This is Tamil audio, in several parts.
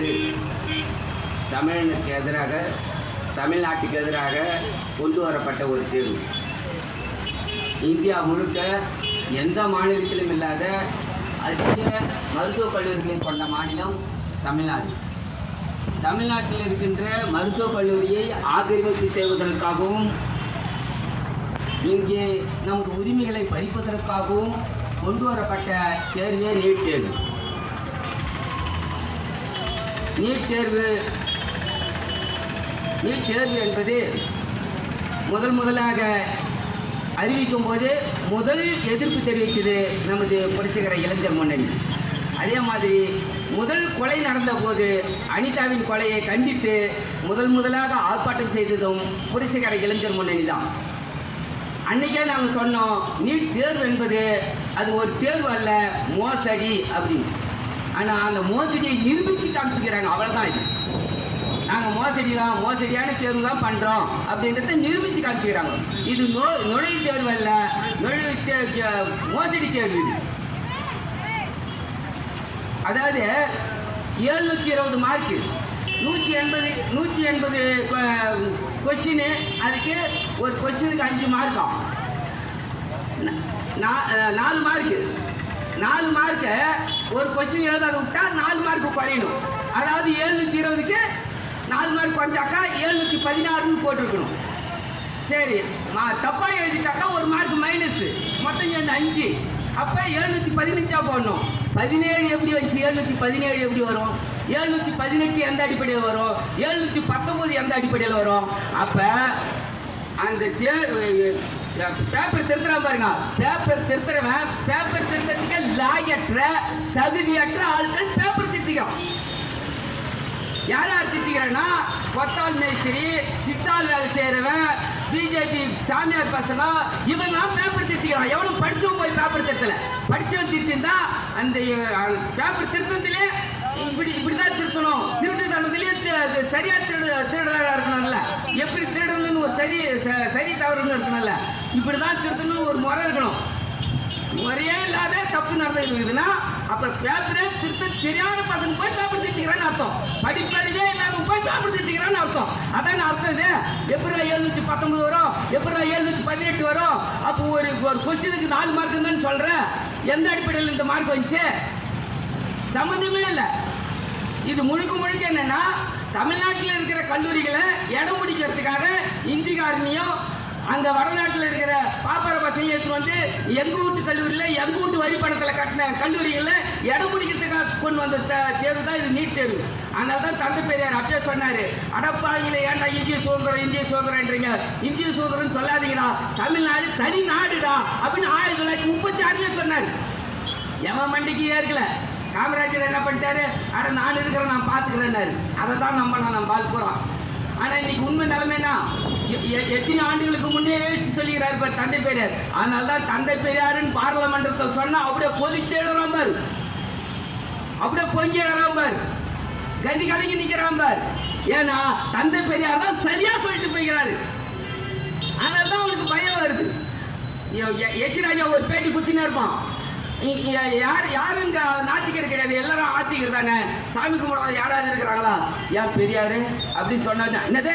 ஆண்டு தமிழ்நாட்டுக்கு எதிராக கொண்டு வரப்பட்ட ஒரு தேர்வு. இந்தியா முழுக்க எந்த மாநிலத்திலும் இல்லாத அதிக மருத்துவக் கல்லூரிகளை கொண்ட மாநிலம் தமிழ்நாடு. தமிழ்நாட்டில் இருக்கின்ற மருத்துவக் கல்லூரியை ஆக்கிரமிப்பு செய்வதற்காகவும் இங்கே நமது உரிமைகளை பறிப்பதற்காகவும் கொண்டு வரப்பட்ட தேர்வே நீட் தேர்வு. நீட் தேர்வு என்பது முதலாக அறிவிக்கும் போது முதல் எதிர்ப்பு தெரிவித்தது நமது புரட்சிகர இளைஞர் முன்னணி. அதே மாதிரி முதல் கொலை நடந்த போது அனிதாவின் கொலையை கண்டித்து முதலாக ஆர்ப்பாட்டம் செய்ததும் புரட்சிகர இளைஞர் முன்னணி தான். அன்றைக்கே நாங்கள் சொன்னோம், நீட் தேர்வு என்பது அது ஒரு தேர்வு அல்ல, மோசடி அப்படின்னு. ஆனால் அந்த மோசடியை நிரூபித்து காமிச்சுக்கிறாங்க, அவ்வளோதான். இது நாங்கள் மோசடியான தேர்வு தான் பண்ணுறோம் அப்படின்றத நிரூபித்து காமிச்சுக்கிறாங்க. இது நுழைவு தேர்வு அல்ல, மோசடி தேர்வு. இது அதாவது 720 மார்க்கு, 180 கொஸ்டின், அதுக்கு ஒரு கொஸ்டினுக்கு 5 மார்க்காம். 4 மார்க்கு ஒரு கொஸ்டின் எழுதாத விட்டா 4 மார்க்கு குறையணும். அதாவது 720க்கு 4 மார்க் குறைஞ்சாக்கா 716 போட்டிருக்கணும். சரி, தப்பாக எழுதிட்டாக்கா 1 மார்க் மைனஸ், மொத்தம் 5. அப்போ 715 போடணும். 17 எப்படி வச்சு 717 எப்படி வரும்? 718 எந்த அடிப்படையில் வரும்? 719 எந்த அடிப்படையில் வரும்? அப்போ அந்த பேப்பர் திருத்துறான் பாருங்க, பேப்பர் திருத்துறதுக்கு லாயற்ற தகுதியற்ற ஆட்கள் பேப்பர் திருத்திக்கிறோம். யார் திட்டிக்கிறேன்னா, கொத்தால் மேஸ்திரி, சித்தால் வேலை செய்கிறவன், பிஜேபி சாமியார் பசங்க, இவங்கெல்லாம் பேப்பர் திருத்திக்கிறான். எவனும் படித்தவன் போய் பேப்பர் திருத்தலை. படித்தவன் திருத்திருந்தா அந்த பேப்பர் திருத்தத்திலே இப்படிதான் திருத்தணும், திருட்டு தனத்திலேயே சரியா திருடராக இருக்கணும்ல, எப்படி திருடணும்னு ஒரு சரி தவறுன்னு இருக்கணும்ல, இப்படிதான் திருத்தணும்னு ஒரு முறை இருக்கணும். முறையே இல்லாத தப்பு நடந்துருக்குதுன்னா அப்ப பேப்பரே திருத்த தெரியாத பசங்க போய் பேப்பர் திருத்திக்கிறான்னு அர்த்தம். படிப்பறிவே இல்லாத போய் பேப்பர் திருத்திக்கிறான்னு அர்த்தம். அதான் அர்த்தம். இது எப்படி 719 வரும், எப்படி 718 வரும்? அப்போ ஒரு கொஸ்டினுக்கு 4 மார்க் தான் சொல்றேன். எந்த அடிப்படையில் இந்த மார்க் வந்துச்சு? சம்பந்தமே இல்லை. இது முழுக்க என்னன்னா, தமிழ்நாட்டில் இருக்கிற கல்லூரிகளை இடம் பிடிக்கிறதுக்காக இந்திக்காரனையும் அங்கே வடநாட்டில் இருக்கிற பாப்பார பசங்க எடுத்து வந்து எங்கள் வீட்டு கல்லூரியில் எங்கள் வீட்டு வரி பணத்தில் கட்டின கல்லூரிகளில் இடம் பிடிக்கிறதுக்காக கொண்டு வந்த தேர்வு தான் இது நீட் தேர்வு. அதனால தான் தந்தை பெரியார் அப்பயே சொன்னார், அடப்பாங்கில ஏன்டா இந்திய சுதந்திரம்ன்றீங்க? இந்திய சுதந்திரம் சொல்லாதீங்கடா, தமிழ்நாடு தனி நாடுடா அப்படின்னு 1936 சொன்னார். எவன் மண்டிக்கு ஏற்கல. காமராஜர் என்ன பண்ணிட்டாரு? நான் இருக்கிறேன், நான் பார்த்துக்கிறேன்னாரு. அதை தான் நம்ம பார்க்க போகிறோம். ஆனால் இன்னைக்கு உண்மை நிலைமைனா, எத்தனை ஆண்டுகளுக்கு முன்னே சொல்லுகிறார் இப்போ தந்தை பெரியார். அதனால தான் தந்தை பெரியாருன்னு பார்லமெண்டத்தில் சொன்னால் அப்படியே கொதித்தேடுறான் பார், அப்படியே பொங்கி எழுறான் பார், கண்டி கலங்கி நிற்கிறான் பார். ஏன்னா தந்தை பெரியார் தான் சரியா சொல்லிட்டு போய்கிறாரு. அதனால தான் அவனுக்கு பயம் வருது. எச்சி ராஜா ஒரு பேட்டி குத்தினே இருப்பான். யாருங்க நாத்திகர் கிடையாது, எல்லாரும் ஆத்திகர் தானே, சாமி கும்பிட யாராவது இருக்கிறாங்களா? யார் பெரியாரு அப்படின்னு சொன்னா என்னது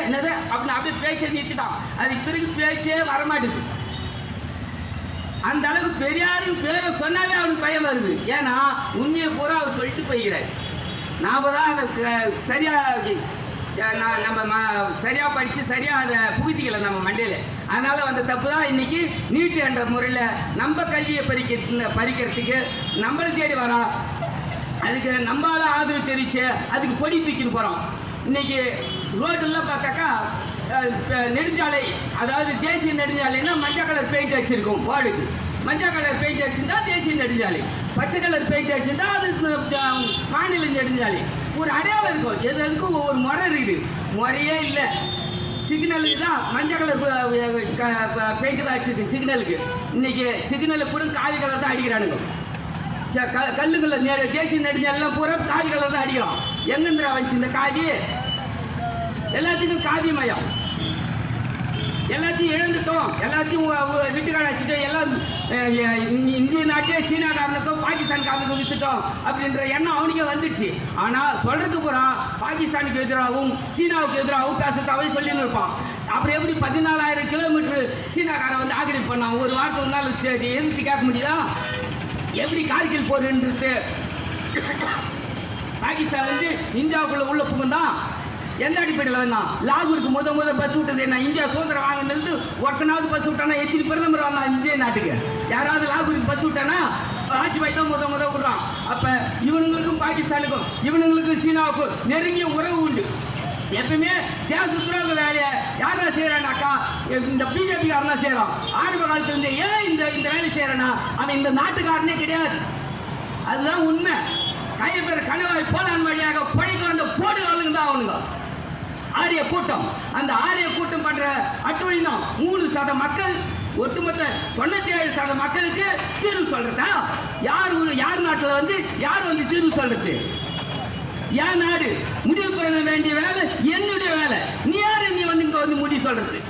அப்படின்னு அப்படியே பேச்சை நிறுத்திட்டான். அதுக்கு பிறகு பேச்சே வரமாட்டுது. அந்த அளவுக்கு பெரியாருன்னு பேரை சொன்னாலே அவனுக்கு பயம் வருது. ஏன்னா உண்மையை பூரா அவர் சொல்லிட்டு போய்கிறார். நாம தான் அதை நம்ம சரியா படிச்சு சரியா அதை புகுத்திக்கல நம்ம மண்டையில. அதனால வந்த தப்பு தான் இன்னைக்கு நீட் என்ற முறையில் நம்ம கல்வியை பறிக்கிறதுக்கு நம்மளை தேடி வரோம். அதுக்கு நம்மளால ஆதரவு தெரிவிச்சு அதுக்கு கொடி தூக்கின்னு போறோம். இன்னைக்கு ரோடெல்லாம் பார்த்தாக்கா நெடுஞ்சாலை, அதாவது தேசிய நெடுஞ்சாலைன்னா மஞ்சள் கலர் பெயிண்ட் அடிச்சிருக்கும் போர்டுக்கு. மஞ்சள் கலர் பெயிண்ட் அடிச்சிருந்தா தேசிய நெடுஞ்சாலை, பச்சை கலர் பெயிண்ட் அடிச்சிருந்தா அது மாநில நெடுஞ்சாலை. ஒரு அடையாளம் இருக்கும், எதுக்கும் ஒவ்வொரு முறை இருக்குது. முறையே இல்லை. சிக்னலுக்கு தான் மஞ்சள் கலர் பெயிண்ட் தான் அடிச்சிருக்கு சிக்னலுக்கு. இன்னைக்கு சிக்னலுக்கு கூட காவி கலர் தான் அடிக்கிறானுங்க. கல்லுங்களில் தேசிய நெடுஞ்சாலாம் பூரா காவி கலர் தான் அடிக்கிறோம். எங்கேந்திரா வந்துச்சு இந்த காவி? எல்லாத்துக்கும் காவி மயம். எல்லாத்தையும் இழந்துட்டோம், எல்லாத்தையும் வீட்டுக்கார வச்சுட்டோம், எல்லாம் இந்திய நாட்டே சீனாக்காரனுக்கும் பாகிஸ்தான்காரனுக்கும் வித்துட்டோம் அப்படின்ற எண்ணம் அவனுக்கே வந்துடுச்சு. ஆனால் சொல்றது பூரா பாகிஸ்தானுக்கு எதிராகவும் சீனாவுக்கு எதிராகவும் பேசுறதாவே சொல்லின்னு இருப்பான். அப்புறம் எப்படி 14,000 கிலோமீட்டர் சீனாக்காரன் வந்து ஆக்கிரமிப்பு பண்ணான்? ஒரு வாரத்தை ஒரு நாள் எதிர்த்து கேட்க முடியுதா? எப்படி கார்கில் போருன்றது பாகிஸ்தான் வந்து இந்தியாவுக்குள்ள உள்ள புகுந்தான். எந்த அடிப்படையில் வந்தான்? லாகூருக்கு முத பஸ் விட்டது என்ன? இந்தியா சுதந்திரம் வாங்கினது ஒருத்தனாவது பஸ் விட்டானா? எத்தனை பிரதமர் வந்தான் இந்திய நாட்டுக்கு? யாராவது லாகூருக்கு பஸ் விட்டானா? வாஜ்பாய் தான் முத விடுறான். அப்ப இவனுங்களுக்கும் பாகிஸ்தானுக்கும் இவனுங்களுக்கும் சீனாவுக்கும் நெருங்கிய உறவு உண்டு. எப்பவுமே தேச துரோக வேலையை யாரா செய்யறானாக்கா இந்த பிஜேபி காரனா செய்யறான். ஆரம்ப காலத்துல இருந்து ஏன் இந்த வேலை செய்யறானா? அவன் இந்த நாட்டுக்காரனே கிடையாது. அதுதான் உண்மை. கையப்பேர் கணவாய் போலான் வழியாக பழிக்கு வந்த போடுகளுங்க தான் அவனுங்க ஆரிய கூட்டம். அந்த ஆரிய கூட்டம் பண்ற அட்டுவழி தான் 3% மக்கள், ஒட்டுமொத்த 97% மக்களுக்கு தீர்வு சொல்றதா? யார் நாட்டில் வந்து யார் வந்து தீர்வு சொல்றது? என் நாடு முடிவு பண்ண வேண்டிய வேலை என்னுடைய வேலை. நீ யாரு நீ வந்து இங்க வந்து முடிவு சொல்றது?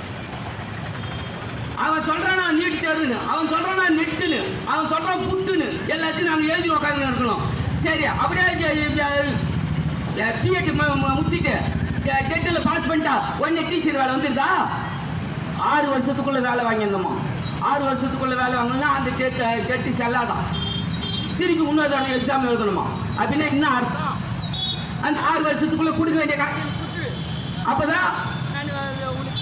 அவன் சொல்றானா நீட் தேர்வுன்னு, அவன் சொல்றானா நெட்டுன்னு, அவன் சொல்றான் புட்டுன்னு, எல்லாத்தையும் நாங்கள் எழுதி உட்காந்து இருக்கணும். சரி, அப்படியே பிஎட் முடிச்சுட்டு டெட்டில் பாஸ் பண்ணிட்டா உடனே டீச்சர் வேலை வந்துருதா? 6 வருஷத்துக்குள்ள வேலை வாங்கியிருந்தோமா? 6 வருஷத்துக்குள்ள வேலை வாங்கணும்னா அந்த டெட்டு செல்லாதான். திருப்பி இன்னொரு எக்ஸாம் எழுதணுமா? அப்படின்னா என்ன அர்த்தம்? அந்த 6 வருஷத்துக்குள்ள கொடுக்க வேண்டிய காசு அப்பதான்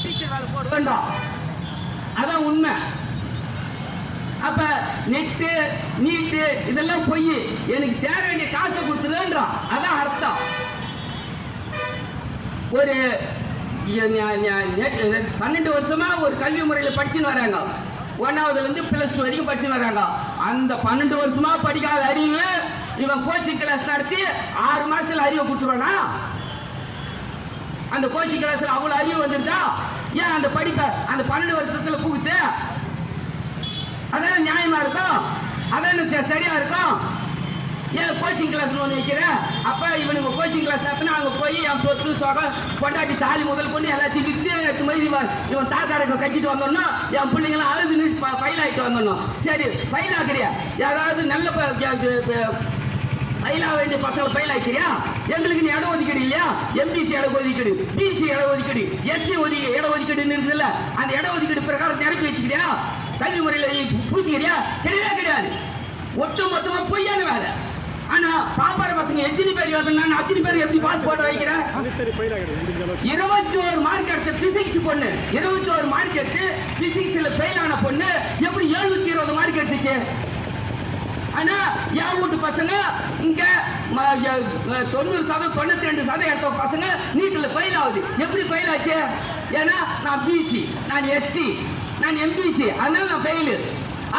டீச்சர் வேலை போட வேண்டாம். அதான் உண்மை. அப்ப நெட்டு நீட்டு இதெல்லாம் பொய், எனக்கு சேர வேண்டிய காசை கொடுத்துருன்றான். அதான் அர்த்தம். ஒரு 12 வருஷமா ஒரு கல்வி முறையில் படிச்சுன்னு வராங்க. 1ஆவதுல இருந்து +2 வரைக்கும் படிச்சுன்னு வராங்க. அந்த 12 வருஷமா படிக்காத அறிவு இவன் கோச்சிங் கிளாஸ் நடத்தி 6 மாசத்துல அறிவை கொடுத்துருவானா? அந்த கோச்சிங் கிளாஸ்ல அவ்வளவு அறிவு வந்துருச்சா? ஏன் அந்த படிப்பை அந்த 12 வருஷத்துல புகுத்து? அதான் நியாயமா இருக்கும், அதான் சரியா இருக்கும். ஏன் கோச்சிங் கிளாஸ் ஒன்று வைக்கிற? அப்ப இவனுக்கு கோச்சிங் கிளாஸ் நடத்தினா அங்கே போய் என் சொத்து சொகம் கொண்டாட்டி தாலி முதல் கொண்டு எல்லாத்தையும் வித்து மாதிரி இவன் தாக்காரங்க கட்டிட்டு வந்தோம்னா என் பிள்ளைங்களாம் அழுது ஃபைல் ஆகிட்டு வந்துடணும். சரி, ஃபைல் ஆக்குறியா? யாராவது நல்ல ஃபைல் ஆக வேண்டிய பசங்களை ஃபைல் ஆக்கிறியா? எங்களுக்கு நீ இடம் ஒதுக்கீடு இல்லையா? எம்பிசி இட ஒதுக்கீடு, பிசி இட ஒதுக்கீடு, எஸ்சி இட ஒதுக்கீடுன்னு இருக்குதுல்ல, அந்த இட ஒதுக்கீடு பிரகாரம் நிரப்பி வச்சுக்கிறியா? கல்வி முறையில் பூர்த்திக்கிறியா? கிடையவே கிடையாது. ஒட்டு மொத்தமா பொய்யான வேலை. ஆனா பாப்பார பசங்க எத்தனை பேர் எழுதுனா அத்தனை பேர் எப்படி பாஸ் போட்டு வைக்கிறேன்? 21 மார்க் எடுத்த பிசிக்ஸ் பொண்ணு, 21 மார்க் எடுத்து பிசிக்ஸ்ல ஃபெயில் ஆன பொண்ணு எப்படி 720 மார்க் எடுத்துச்சு? ஆனா என் வீட்டு பசங்க இங்க 90% 92% எடுத்த பசங்க நீட்ல ஃபெயில் ஆகுது. எப்படி ஃபெயில் ஆச்சு? ஏன்னா நான் பிசி, நான் எஸ்சி, நான் எம்பிசி, அதனால நான் ஃபெயிலு.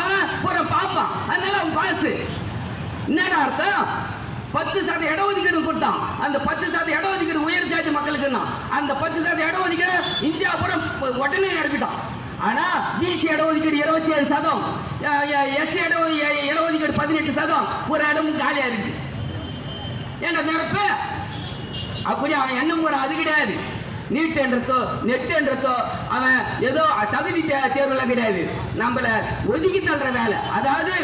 அவன் ஒரு பாப்பான், அதனால அவன் பாஸ். என்னடா அர்த்தம்? 10% இடஒதுக்கீடு கொடுத்தான். அந்த 10% இடஒதுக்கீடு உயர் சாதி மக்களுக்கு. அந்த 10% இடஒதுக்கீடு இந்தியா கூட உடனே நிரப்பிட்டான். ஆனா பிசி இடஒதுக்கீடு 27%, எஸ்சி இடஒதுக்கீடு 18%, ஒரு இடமும் காலியா இருக்கு. ஏன்னா நிரப்பு அப்படி அவன் எண்ணம் கூட அது கிடையாது. நீட் என்றதோ நெட் என்றதோ அவன் ஏதோ தகுதி தேர்வுல கிடையாது, நம்மள ஒதுக்கி தள்ளுற வேலை. அதாவது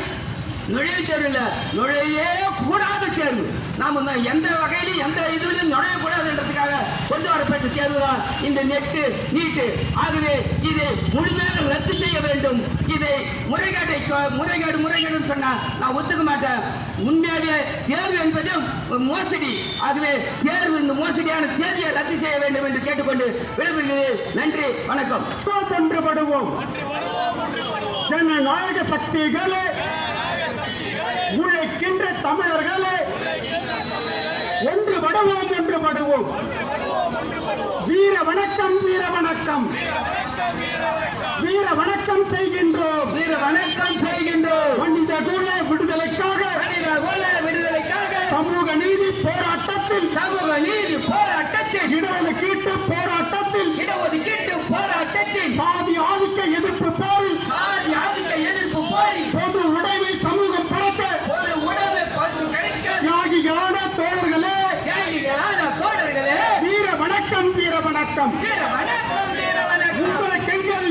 நுழைவு தேர்வில் நுழையே கூடாத தேர்வு. நாம எந்த வகையிலும் எந்த இதுலையும் நுழையக்கூடாதுன்றதுக்காக கொண்டு வரப்பட்ட தேர்வு தான் இந்த நெட்டு நீட்டு. ஆகவே இதை முழுமையாக ரத்து செய்ய வேண்டும். இதை முறைகேடு சொன்னா நான் ஒத்துக்க மாட்டேன். உண்மையாகவே தேர்வு என்பது மோசடி. ஆகவே தேர்வு இந்த மோசடியான தேர்வை ரத்து செய்ய வேண்டும் என்று கேட்டுக்கொண்டு விடைபெறுகிறேன். நன்றி, வணக்கம். ஒன்றுபடுவோம். ஜனநாயக சக்திகளே, உழைக்கின்ற தமிழர்களே, ஒன்றுபடுவோம். வீர வணக்கம், வீர வணக்கம், வீர வணக்கம் செய்கின்றோம், வீர வணக்கம் செய்கின்றோம். மனித குல விடுதலைக்காக, சமூக நீதி போராட்டத்தில், இடஒதுக்கீட்டு போராட்டத்தில், சாதி ஆதிக்க எதிர்ப்பு போரில், பொது உடைமை சமூகம் படைக்க தியாகிகளான தோழர்களே, வீர வணக்கம், வீர வணக்கம். உங்களுக்கு எங்கள்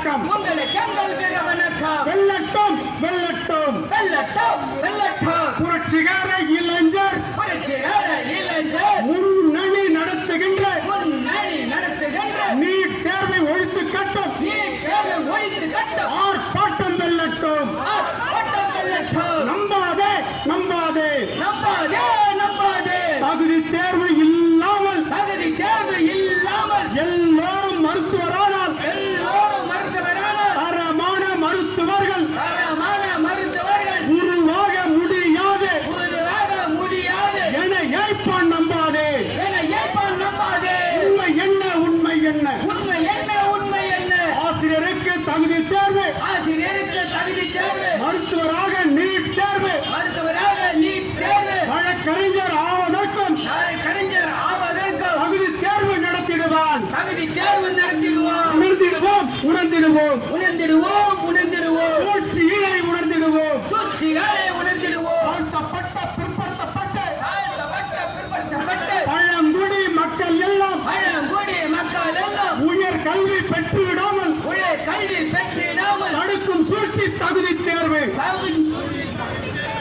வணக்கம். உங்களுக்கு எங்கள் வீர வணக்கம். வெல்லட்டும் வெல்லட்டும் வெல்லட்டும் வெல்லட்டும். புரட்சிகர இளைஞர் புரட்சிகர இளைஞர் முன்னணி நடத்துகின்ற முன்னணி நடத்துகின்ற நீட் தேர்வை ஒழித்து கட்டும் நீட் தேர்வை ஒழித்து கட்டும் ஆர்ப்பாட்டம் வெல்லட்டும். ஆர்ப்பாட்டம் வெல்லட்டும். நம்பாதே நம்பாதே நம்பாதே நம்பாதே. தகுதி தேர்வு இல்லாமல் தகுதி தேர்வு இல்லாமல் எல்லோரும் மருத்துவரானால் எல்லோரும் மருத்துவரானால் தரமான மருத்துவர்கள் தரமான மருத்துவர்கள் உருவாக முடியாது உருவாக முடியாது என ஏய்ப்பான் நம்பாதே. என ஏற்பான் நம்பாதே. உண்மை என்ன உண்மை என்ன உண்மை என்ன உண்மை என்ன. ஆசிரியருக்கு தகுதி தேர்வு ஆசிரியருக்கு தகுதி தேர்வு மருத்துவராக நீட் தேர்வு மருத்துவராக நீட் தேர்வு வழக்கறிஞர் ஆவதற்கும் கலைஞர் ஆவதற்கும் தகுதி தேர்வு நடத்திடுவான். தகுதி தேர்வு நடத்திடுவோம். உணர்ந்திடுவோம் உணர்ந்திடுவோம் உணர்ந்திடுவோம் உணர்ந்திடுவோம். சூழ்ச்சியை உணர்ந்திடுவோம். சூழ்ச்சிகளை உணர்ந்திடுவோம். தாழ்த்தப்பட்ட பிற்படுத்தப்பட்ட தாழ்த்தப்பட்ட பிற்படுத்தப்பட்ட பழங்குடி மக்கள் எல்லாம் பழங்குடி மக்கள் எல்லாம் உயர் கல்வி பெற்று விடாமல் உயர் கல்வி பெற்றிடாமல் தடுக்கும் சூழ்ச்சி தகுதி தேர்வு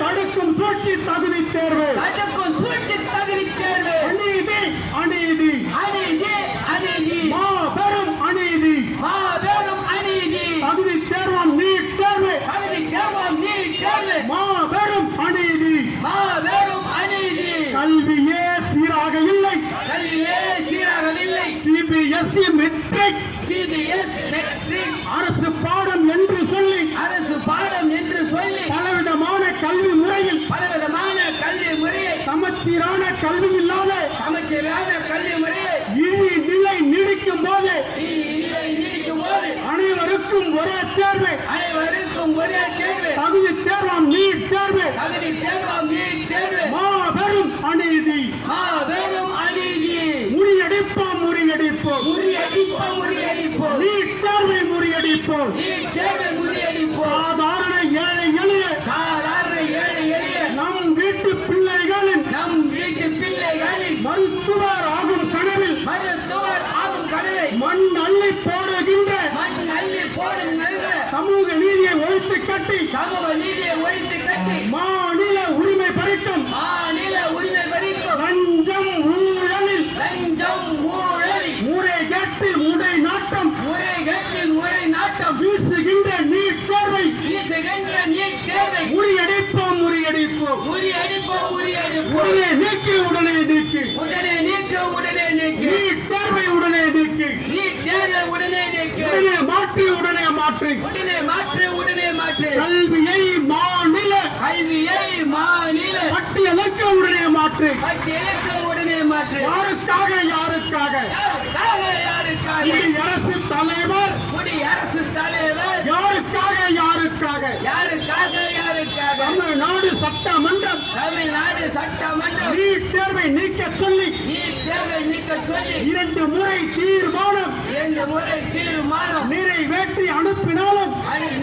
தடுக்கும் சூழ்ச்சி தகுதி தேர்வு தடுக்கும் சூழ்ச்சி தகுதி தேர்வு அநீதி அநீதி அநீதி அநீதி மாபெரும் அநீதி மாபெரும் அநீதி. தகுதி தேர்வாம் நீட் தேர்வு தகுதி தேர்வாம் நீட் தேர்வு மாபெரும் அநீதி. மாபெரும் அநீதி. கல்வியே சீராக இல்லை. கல்வியே சீராகவில்லை. சிபிஎஸ்இ மெட்ரிக் சிபிஎஸ் மெட்ரிக் அரசு பாடம் என்று சொல்லி அரசு பாடம் என்று சொல்லி பலவிதமான கல்வி முறையில் பலவிதமான கல்வி முறையை சமச்சீரான கல்வி இல்லாத சமச்சீரான கல்வி முறையை இழி நிலை நீடிக்கும் போது நீடிக்கும் போது அனைவருக்கும் ஒரே தேர்வு அனைவருக்கும் ஒரே தேர்வு தகுதி தேர்வாம் நீட் தேர்வு தகுதி தேர்வாம் நீட் தேர்வு மாபெரும் அநீதி. மாபெரும் அநீதி. முறியடிப்போம் முறியடிப்போம் முறியடிப்போம் முறியடிப்போம். நீட் தேர்வை முறியடிப்போம். நீட் தேர்வை முறியடிப்போம். சாதாரண ஏழை எளிய சாதாரண ஏழை எளிய நம் வீட்டு பிள்ளைகளின் நம் வீட்டு பிள்ளைகளின் மருத்துவர் ஆகும் கனவில் மருத்துவர் ஆகும் கனவை மண் அள்ளி போடுகின்ற மண் அள்ளி போடும் நல்ல சமூக நீதியை ஒழித்து கட்டி சமூக நீதியை ஒழித்து கட்டி மாநில உரிமை பறிக்கும் மாநில உரிமை பறிக்கும் லஞ்சம் ஊழலில் லஞ்சம் ஊழல் முறைகேட்டில் முடை நாட்டம் முறைகேட்டில் முறை நாட்டம் வீசுகின்ற நீட் தேர்வை வீசுகின்ற நீட் தேர்வை முறியடிப்போம் முறியடிப்போம். முறியடிப்போம் முறியடிப்போம். உடனே நீக்கி உடனே நீக்கி உடனே நீக்கு உடனே நீக்கு நீட் தேர்வை உடனே நீக்கி நீட் தேர்வை உடனே நீக்கு உடனே மாற்றி உடனே மாற்றி உடனே மாற்று உடனே மாற்று கல்வியை மாநில கல்வியை மாநில பட்டியலுக்கு உடனே மாற்றி பட்டியலுக்கு உடனே மாற்று. யாருக்காக யாருக்காக யாருக்காக யாருக்காக அரசு தலைவர் குடியரசு தலைவர் யாருக்காக யாருக்காக யாருக்காக யாருக்காக தமிழ்நாடு சட்டமன்றம் தமிழ்நாடு சட்டமன்றம் நீட் தேர்வை நீக்க சொல்லி நீட் தேர்வை நீக்க சொல்லி 2 முறை தீர்மானம் 2 முறை தீர்மானம் நிறைவேற்றி அனுப்பினாலும்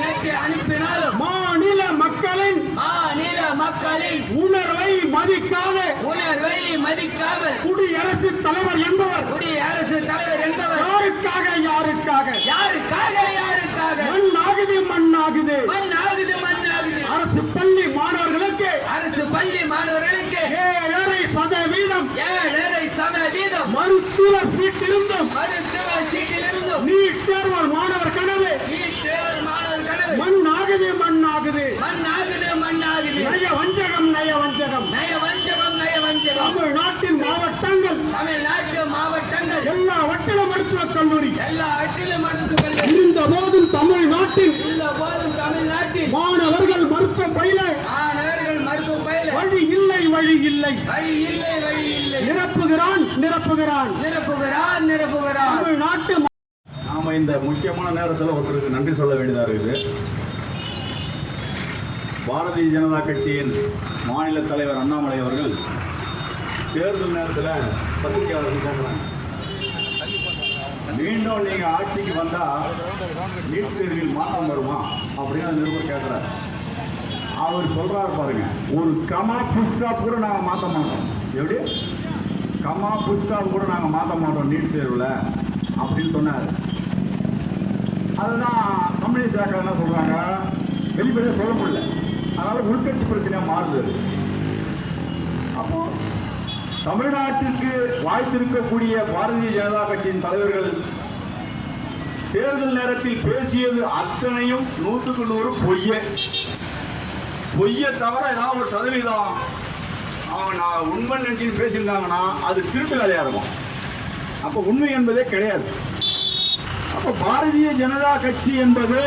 நேற்று அனுப்பினாலும் மாநில மக்களின் மாநில மக்களின் உணர்வை மதிக்காத உணர்வை மதிக்காமல் குடியரசு தலைவர் என்பவர் குடியரசு தலைவர் என்பவர் யாருக்காக யாருக்காக யாருக்காக யாருக்காக மண்ணாகுது மண்ணாகுது. மண்ணாகுது மண்ணாகுது. அரசு பள்ளி மாணவர்களுக்கு அரசு பள்ளி மாணவர்களுக்கு 7.5% 7.5% மருத்துவர் சீட்டிருந்தும் மருத்துவ சீட்டிலிருந்தும் நீட் தேர்வால் மாணவர் கனவு நீட் தேர்வு மாணவர் கனவு மண்ணாகுது மண்ணாகுது. மண்ணாகுது மண்ணாகுது. நய வஞ்சகம் நய வஞ்சகம். நயவஞ்சகம் நயவஞ்சகம். தமிழ்நாட்டின் மாவட்டங்கள் தமிழ்நாட்டு மாவட்டங்கள் எல்லாவற்றிலும் மருத்துவக் கல்லூரி எல்லா இடத்திலும் மருத்துவர்கள் இருந்த போதும் தமிழ்நாட்டில் உள்ள போதும் தமிழ்நாட்டில் மாணவர்கள் மருத்துவ பயில மாணவர்கள் மருத்துவ பயில வழி இல்லை வழி இல்லை. வழி இல்லை வழி இல்லை. நிரப்புகிறான் நிரப்புகிறான் நிரப்புகிறான் நிரப்புகிறான். தமிழ்நாட்டு நாம இந்த முக்கியமான நேரத்தில் ஒருத்தருக்கு நன்றி சொல்ல வேண்டியதாக இருக்குது. பாரதிய ஜனதா கட்சியின் மாநில தலைவர் அண்ணாமலை அவர்கள் தேர்தல் நேரத்தில் பத்திரிகையாளர்கள் கேட்குறாங்க, மீண்டும் நீங்கள் ஆட்சிக்கு வந்தால் நீட் தேர்வில் மாற்றம் வருமா அப்படின்னு அந்த நிருபர் கேட்குறாரு. அவர் சொல்கிறாரு பாருங்க, ஒரு கமா ஃபுல் ஸ்டாப் கூட நாங்கள் மாற்ற மாட்டோம். எப்படி கமா ஃபுல் ஸ்டாப் கூட நாங்கள் மாற்ற மாட்டோம் நீட் தேர்வில் அப்படின்னு சொன்னார். அதுதான் கம்யூனிஸ்ட் என்ன சொல்றாங்க, வெளிப்படையாக சொல்ல முடியல. அதனால உள்கட்சி பிரச்சனையா மாறுது. அப்போ தமிழ்நாட்டிற்கு வாய்த்திருக்கக்கூடிய பாரதிய ஜனதா கட்சியின் தலைவர்கள் தேர்தல் நேரத்தில் பேசியது அத்தனையும் 100க்கு 100 பொய்யை தவிர ஏதாவது ஒரு சதவீதம் அவங்க நான் உண்மை நினைச்சுன்னு பேசியிருந்தாங்கன்னா அது திருட்டு வேலையா இருக்கும். அப்போ உண்மை என்பதே கிடையாது. அப்போ பாரதிய ஜனதா கட்சி என்பது,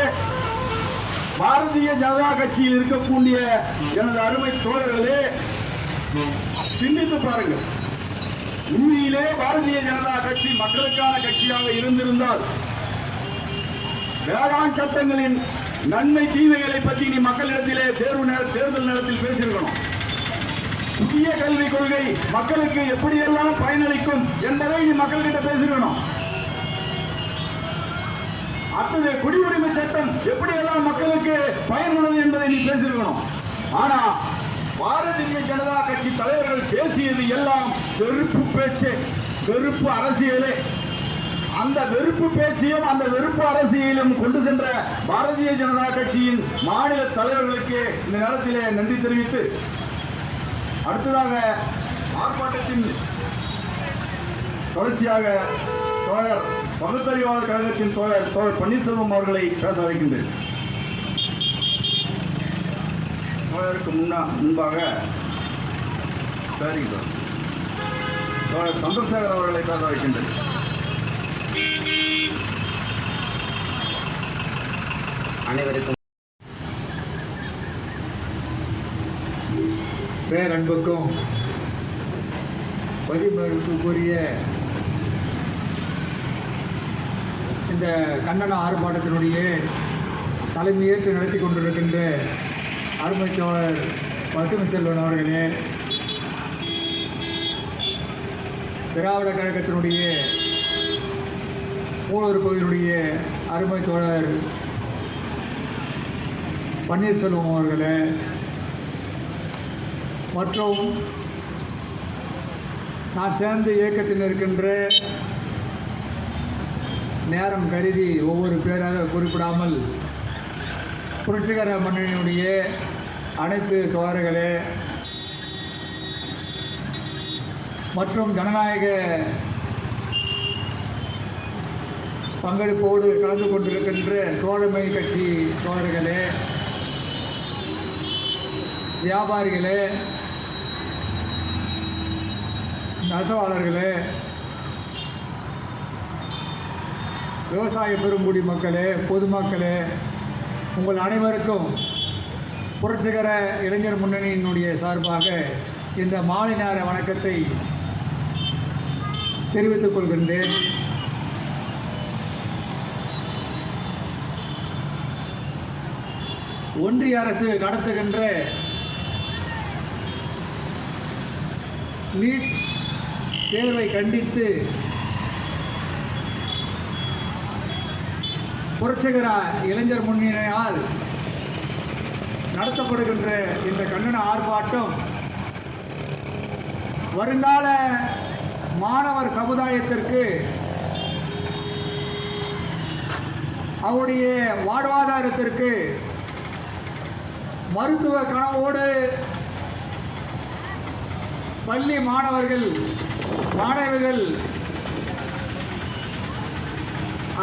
பாரதிய ஜனதா கட்சியில் இருக்கக்கூடிய எனது அருமை தோழர்களே, சிந்தித்து பாருங்கள். உண்மையிலே பாரதிய ஜனதா கட்சி மக்களுக்கான கட்சியாக இருந்திருந்தால் வேளாண் சட்டங்களின் நன்மை தீமைகளை பற்றி நீ மக்களிடத்திலே தேர்தல் நேரத்தில் பேசியிருக்கணும். புதிய கல்விக் கொள்கை மக்களுக்கு எப்படியெல்லாம் பயனளிக்கும் என்பதை நீ மக்கள்கிட்ட பேசியிருக்கணும். அடுத்தது குடியுரிமை சட்டம் எப்படியெல்லாம் மக்களுக்கு பயனுள்ளது என்பதை நீ பேசியிருக்கணும். ஆனா பாரதிய ஜனதா கட்சி தலைவர்கள் பேசியது எல்லாம் வெறுப்பு பேச்சு, வெறுப்பு அரசியலே. அந்த வெறுப்பு பேச்சையும் அந்த வெறுப்பு அரசியலும் கொண்டு சென்ற பாரதிய ஜனதா கட்சியின் மாநில தலைவர்களுக்கு இந்த நேரத்திலே நன்றி தெரிவித்து, அடுத்ததாக ஆர்ப்பாட்டத்தின் தொடர்ச்சியாக தோழர் பகுத்தறிவாளர் கழகத்தின் தோழர் பன்னீர்செல்வம் அவர்களை பேச வைக்கின்றேன். தோழருக்கு முன்பாக சரிங்க தோழர் சந்திரசேகர் அவர்களை பேச வைக்கின்றேன். அனைவருக்கும் பேரன்புக்கும் பதிமதிப்புக்குரிய இந்த கண்டன ஆர்ப்பாட்டத்தினுடைய தலைமையேற்று நடத்தி கொண்டிருக்கின்ற அருமை தோழர் பசுமை செல்வன் அவர்களே, திராவிட கழகத்தினுடைய மூலூர் பகுதியினுடைய அருமை தோழர் பன்னீர்செல்வம் அவர்களே, மற்றும் நான் சேர்ந்த இயக்கத்தில் இருக்கின்ற நேரம் கருதி ஒவ்வொரு பேராக குறிப்பிடாமல் புரட்சிகர மன்னனுடைய அனைத்து தோழர்களே மற்றும் ஜனநாயக பங்களிப்போடு கலந்து கொண்டிருக்கின்ற தோழமை கட்சி தோழர்களே, வியாபாரிகளே, நெசவாளர்களே, விவசாய பெருங்குடி மக்களே, பொதுமக்களே, உங்கள் அனைவருக்கும் புரட்சிகர இளைஞர் முன்னணியினுடைய சார்பாக இந்த மாலை நேர வணக்கத்தை தெரிவித்துக் கொள்கின்றேன். ஒன்றிய அரசு நடத்துகின்ற நீட் தேர்வை கண்டித்து புரட்சிகர இளைஞர் முன்னணியால் நடத்தப்படுகின்ற இந்த கண்டன ஆர்ப்பாட்டம் வருங்கால மாணவர் சமுதாயத்திற்கு அவருடைய வாழ்வாதாரத்திற்கு மருத்துவ கனவோடு பள்ளி மாணவர்கள் மாணவிகள்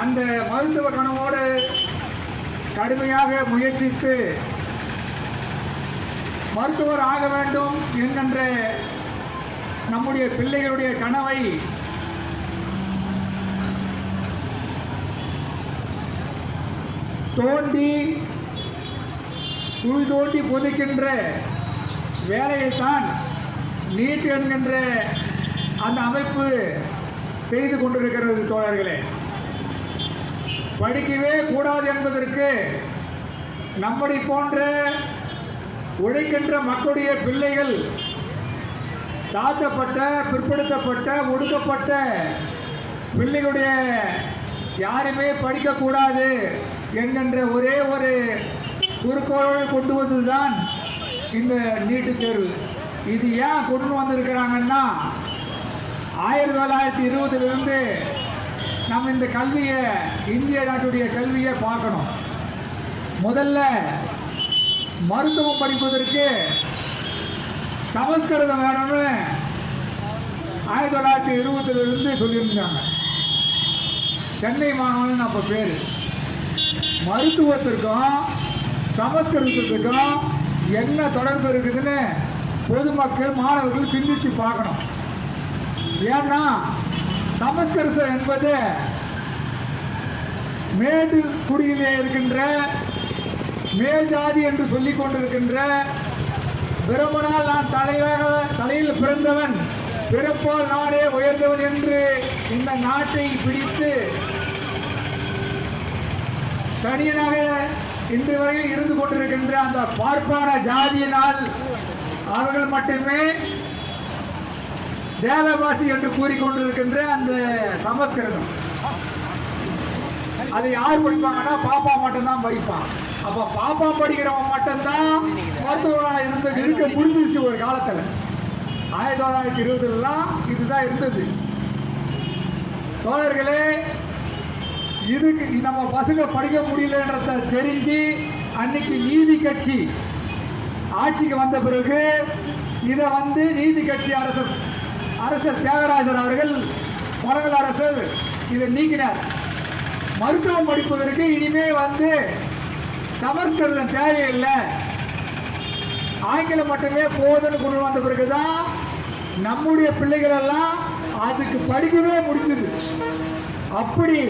அந்த மருத்துவ கனவோடு கடுமையாக முயற்சித்து மருத்துவர் ஆக வேண்டும் என்கின்ற நம்முடைய பிள்ளைகளுடைய கனவை தோண்டி குழி தோண்டி புதைக்கின்ற வேலையைத்தான் நீட் என்கின்ற அந்த அமைப்பு செய்து கொண்டிருக்கிறது. தோழர்களே, படிக்கவே கூடாது என்பதற்கு நம்மை போன்ற உழைக்கின்ற மக்களுடைய பிள்ளைகள் தாழ்த்தப்பட்ட, பிற்படுத்தப்பட்ட, ஒடுக்கப்பட்ட பிள்ளைகளுடைய யாருமே படிக்கக்கூடாது என்கின்ற ஒரே ஒரு குறிக்கோளோடு கொண்டு வந்ததுதான் இந்த நீட்டு தேர்வு. இது ஏன் கொண்டு வந்திருக்கிறாங்கன்னா 1920 இருந்து நம்ம இந்த கல்வியை, இந்திய நாட்டுடைய கல்வியை பார்க்கணும். முதல்ல மருத்துவம் படிப்பதற்கு சமஸ்கிருதம் வேணும்னு 1920 சொல்லியிருந்தாங்க. சென்னை மாணவன் அப்போ பேர். மருத்துவத்திற்கும் சமஸ்கிருதத்துக்கும் என்ன தொடர்பு இருக்குதுன்னு பொதுமக்கள், மாணவர்கள் சிந்திச்சு பார்க்கணும். ஏன்னா சமஸ்கிருதம் என்பது மேடு குடியிலே இருக்கின்ற மேல்ஜாதி என்று சொல்லிக் கொண்டிருக்கின்ற பிரம்மனால் நான் தலையில் பிறந்தவன், பிறப்பால் நானே உயர்ந்தவன் என்று இந்த நாட்டை பிடித்து தனியனாக இன்று வரையில் இருந்து கொண்டிருக்கின்ற அந்த பார்ப்பான ஜாதியினால் அவர்கள் மட்டுமே தேவபாஷி என்று கூறிக்கொண்டிருக்கின்ற அந்த சமஸ்கிருதம், அதை யார் படிப்பாங்கன்னா பாப்பா மட்டும்தான் படிப்பான். அப்ப பாப்பா படிக்கிறவன் மட்டும்தான் மருத்துவராக இருக்க முடிஞ்சிருச்சு ஒரு காலத்தில். 1920 இதுதான் இருந்தது. தோழர்களே, இதுக்கு நம்ம பசங்க படிக்க முடியலன்றத தெரிஞ்சு அன்னைக்கு நீதி கட்சி ஆட்சிக்கு வந்த பிறகு இதை நீதி கட்சி அரசர் தியாகராஜர் அவர்கள், மரங்கள் அரசர் இதை நீக்கினார். மருத்துவம் படிப்பதற்கு இனிமே சமஸ்கிருதம் தேவையில்லை, ஆங்கிலம் மட்டுமே போதுன்னு கொண்டு வந்த பிறகுதான் நம்முடைய பிள்ளைகள் எல்லாம் அதுக்கு படிக்கவே முடிஞ்சது. அப்படி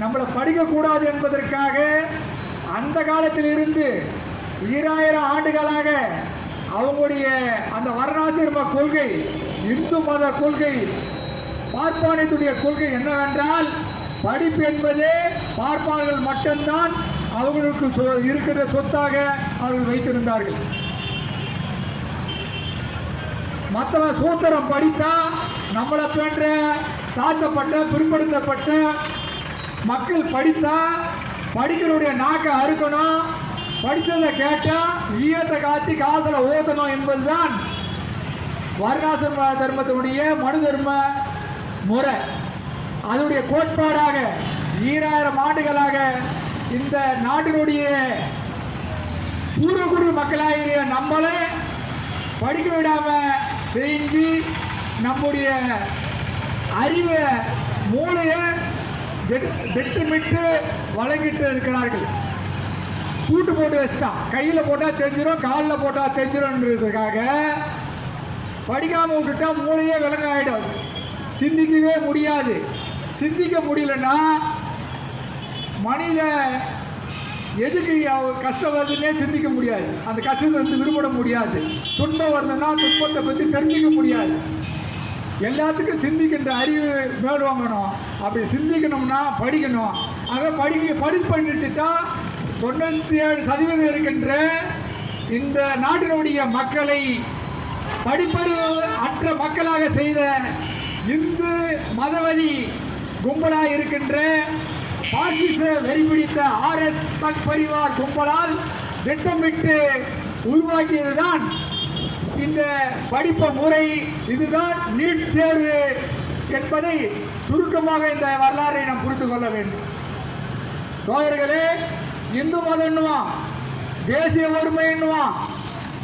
நம்மளை படிக்கக்கூடாது என்பதற்காக அந்த காலத்தில் இருந்து 2000 ஆண்டுகளாக அவங்களுடைய அந்த வர்ணாசிரம கொள்கை, இந்து மத கொள்கை, பார்ப்பானியத்துடைய கொள்கை என்னவென்றால் படிப்பு என்பது பார்ப்பார்கள் மட்டும்தான் அவர்களுக்கு இருக்கிற சொத்தாக அவர்கள் வைத்திருந்தார்கள். மற்றவன் சூத்திரம் படித்தா நம்மளை போன்ற தாழ்த்தப்பட்ட பிற்படுத்தப்பட்ட மக்கள் படித்தா படிக்கிறவுடைய நாக்கை அறுக்கணும், படித்ததை கேட்டால் ஈயத்தை காத்தி காசில் ஓதணும் என்பதுதான் வர்ணாசிரம தர்மத்தினுடைய மனு தர்ம முறை. அதனுடைய கோட்பாடாக 2000 ஆண்டுகளாக இந்த நாட்டினுடைய பூர்வகுரு மக்களாகிய நம்மளே படிக்க விடாம செஞ்சு நம்முடைய அறிவை, மூளையை திட்டமிட்டு வழங்கிட்டு இருக்கிறார்கள். கூட்டு போட்டு வச்சுட்டான், கையில் போட்டால் தெரிஞ்சிடும், காலில் போட்டால் தெரிஞ்சிடும்ன்றதுக்காக படிக்காமல் விட்டுட்டா மூளையே விலங்கு ஆகிடும், சிந்திக்கவே முடியாது. சிந்திக்க முடியலன்னா மனித எதுக்கு கஷ்டம் வருதுன்னே சிந்திக்க முடியாது, அந்த கஷ்டத்தை விடுபட முடியாது. துன்பம் வருதுன்னா துன்பத்தை பற்றி தெரிஞ்சிக்க முடியாது. எல்லாத்துக்கும் சிந்திக்கின்ற அறிவு மேல்வாங்கணும். அப்படி சிந்திக்கணும்னா படிக்கணும். ஆக படிப்பண்ணிட்டுட்டா 97% இருக்கின்ற இந்த நாட்டினுடைய மக்களை படிப்பறிவு அற்ற மக்களாக செய்த இந்து மதவதி கும்பலாக இருக்கின்ற பாசிச வெறிபிடித்த RS சங் பரிவார் கும்பலால் திட்டமிட்டு உருவாக்கியதுதான் இந்த படிப்பு முறை. இதுதான் நீட் தேர்வு என்பதை சுருக்கமாக இந்த வரலாறை நாம் புரிந்து கொள்ள வேண்டும். தோழர்களே, இந்து மதம் என்னுவான், தேசிய ஒருமை என்னுவான்,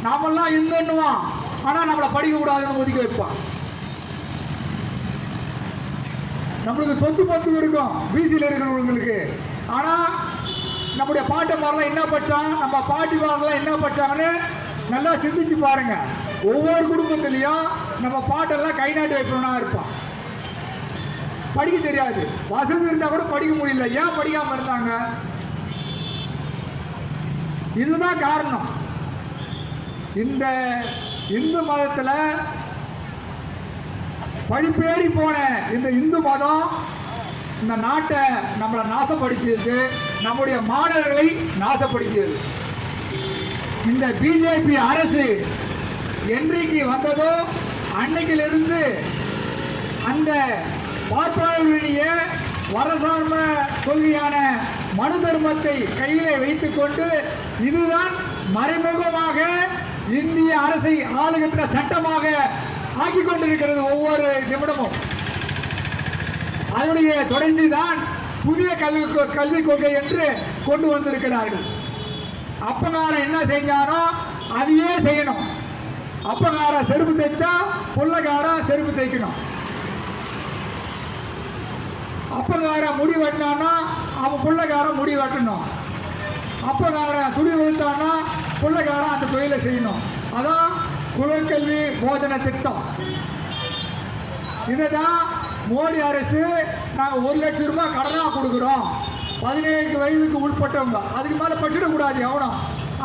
நாமெல்லாம் இந்து என்னுவான், ஆனால் நம்மளை படிக்கக்கூடாதுன்னு ஒதுக்கி வைப்பான். நம்மளுக்கு சொத்து பத்து இருக்கும் பிசியில் இருக்கிறவங்களுக்கு, ஆனால் நம்முடைய பாட்டமாரெலாம் என்ன படித்தான், நம்ம பாட்டிமாரெலாம் என்ன படித்தாங்கன்னு நல்லா சிந்திச்சு பாருங்க. ஒவ்வொரு குடும்பத்திலையும் நம்ம பாட்டெல்லாம் கை நாட்டு வைக்கணும்னா இருப்பான். படிக்க தெரியாது, வசதி இருந்தால் கூட படிக்க முடியல. ஏன் படிக்காமல் இருந்தாங்க? இதுதான் காரணம். இந்த இந்து மதத்தில் படிப்பேறி போன இந்த இந்து மதம் இந்த நாட்டை நம்மளை நாசப்படுத்தியது, நம்முடைய மாணவர்களை நாசப்படுத்தியது. இந்த பிஜேபி அரசு என்றைக்கு வந்ததோ அன்னைக்கிலிருந்து அந்த பார்ப்பாளர்களுடைய வரசார்ப கொள்கையான மனு தர்மத்தை கையிலே வைத்துக்கொண்டு இதுதான் மறைமுகமாக இந்திய அரசை ஆளுகின்ற சட்டமாக ஆக்கிக் கொண்டிருக்கிறது ஒவ்வொரு நிமிடமும். அதனுடைய தொடர்ச்சி தான் புதிய கல்விக் கொள்கை என்று கொண்டு வந்திருக்கிறார்கள். அப்பங்காரன் என்ன செஞ்சானோ அதையே செய்யணும். அப்பங்காரன் செருப்பு தைச்சா புள்ளக்காரன் செருப்பு தைக்கணும். அப்பங்காரன் முடி வெட்டினான்னா அவன் புள்ளக்காரன் முடி வெட்டணும். அப்பங்காரன் துணி வெளுத்தான்னா புள்ளக்காரன் அந்த தொழிலை செய்யணும். அதான் குலக்கல்வி போதனை திட்டம். இதை தான் மோடி அரசு நாங்கள் 1 லட்சம் ரூபாய் கடனாக கொடுக்குறோம். 17 வயதுக்கு உட்பட்டவங்க, அதுக்கு மேலே படிச்சிடக்கூடாது எவனும்.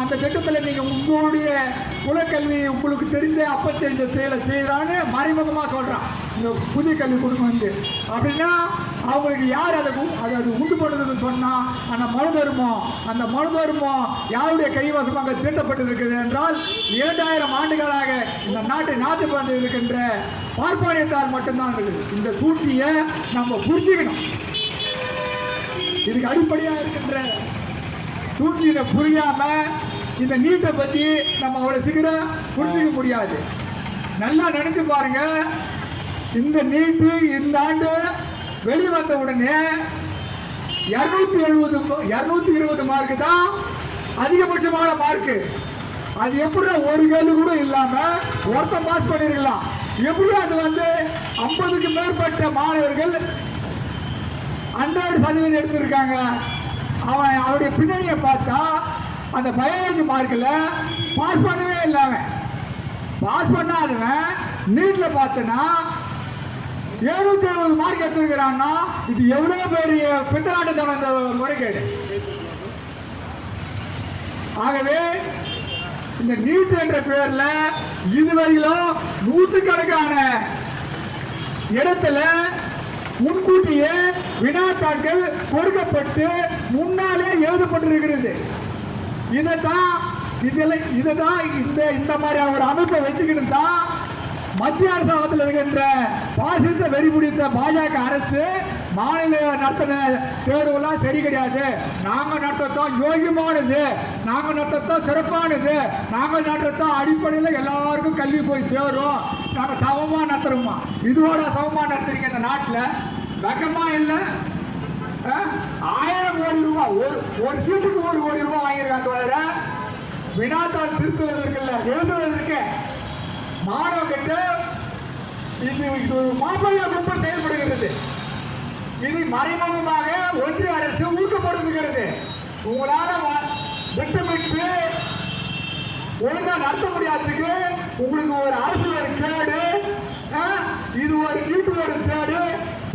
அந்த திட்டத்தில் நீங்கள் உங்களுடைய குலக்கல்வி உங்களுக்கு தெரிஞ்ச அப்போ தெரிஞ்ச செயலை செய்கிறான்னு மறைமுகமாக சொல்கிறான் இந்த புதிய கல்வி குடும்பம் வந்து. அப்படின்னா அவங்களுக்கு யார் அதை உண்டு பண்ணுறதுன்னு சொன்னால் அந்த மனு தர்மம் யாருடைய கைவசமாக தீட்டப்பட்டிருக்கிறது என்றால் 2000 ஆண்டுகளாக இந்த நாட்டு பண்ணி இருக்கின்ற பார்ப்பானியத்தால் மட்டும்தான் இருக்குது. இந்த சூழ்ச்சியை நம்ம புரிஞ்சுக்கணும். இதுக்கு அடிப்படையாக இருக்கின்ற சூழ்ச்சியை புரியாம இந்த நீட்டை பற்றி நம்ம அவ்வளோ சீக்கிரம் புரிஞ்சிக்க முடியாது. நல்லா நினைச்சு பாருங்க, இந்த நீட்டு இந்த ஆண்டு வெளிவந்த உடனே 220 மார்க்கு தான் அதிகபட்சமான மார்க்கு. அது எப்படி ஒரு கேள்வி கூட இல்லாம ஒருத்தன் பாஸ் பண்ணிருக்கலாம். எப்படி அது வந்து 50க்கு மேற்பட்ட மாணவர்கள் 100% எடுத்திருக்காங்க. அவருடைய பின்னணியை பார்த்தா அந்த பயாலஜி மார்க்கில் பாஸ் பண்ணவே இல்லாம பாஸ் பண்ணாதவன் நீட்டில் பார்த்தனா 770 மார்க் எடுத்திருக்கிறான்னா இது எவ்வளோ பெரிய பித்தலாட்டத்தனம் இந்த முறைகேடு. ஆகவே இந்த நீட் என்ற பேர்ல இதுவரையிலும் நூற்றுக்கணக்கான இடத்துல முன்கூட்டியே வினாத்தாட்கள் கொடுக்கப்பட்டு முன்னாலே எழுதப்பட்டிருக்கிறது. இதைதான் இந்த மாதிரி ஒரு அமைப்பை வச்சுக்கிட்டு தான் மத்திய அரசாங்கத்தில் இருக்கின்ற பாசிச வெறி பிடித்த பாஜக அரசு மாநில நடத்தின தேர்வுலாம் சரி கிடையாது, நாங்கள் நடத்தத்தான் யோகியமானது, நாங்கள் நடத்தத்தான் சிறப்பானது, நாங்கள் நடத்தத்தான் அடிப்படையில் எல்லாருக்கும் கல்வி போய் சேரும், நாங்கள் சமமாக நடத்துறோமா. இதோட சமமாக நடத்துறீங்க இந்த நாட்டில் வெக்கமா இல்லை? 1000 கோடி ரூபாய் ஒரு சீட்டுக்கு 1 கோடி ரூபாய் வாங்கியிருக்காங்க. வேற வினாத்தாள் திருத்துவதற்கு இல்லை, எழுதுவதற்கு மாணவர்கிட்ட இது மாப்பிள்ளை கும்பல் செயல்படுகிறது. இது மறைமுகமாக ஒன்றிய அரசு ஊக்கப்படுத்துகிறது. உங்களால திட்டமிட்டு ஒழுங்கா நடத்த முடியாததுக்கு உங்களுக்கு ஒரு அரசு ஒரு கேடு, இது ஒரு நீட்டு ஒரு கேடு.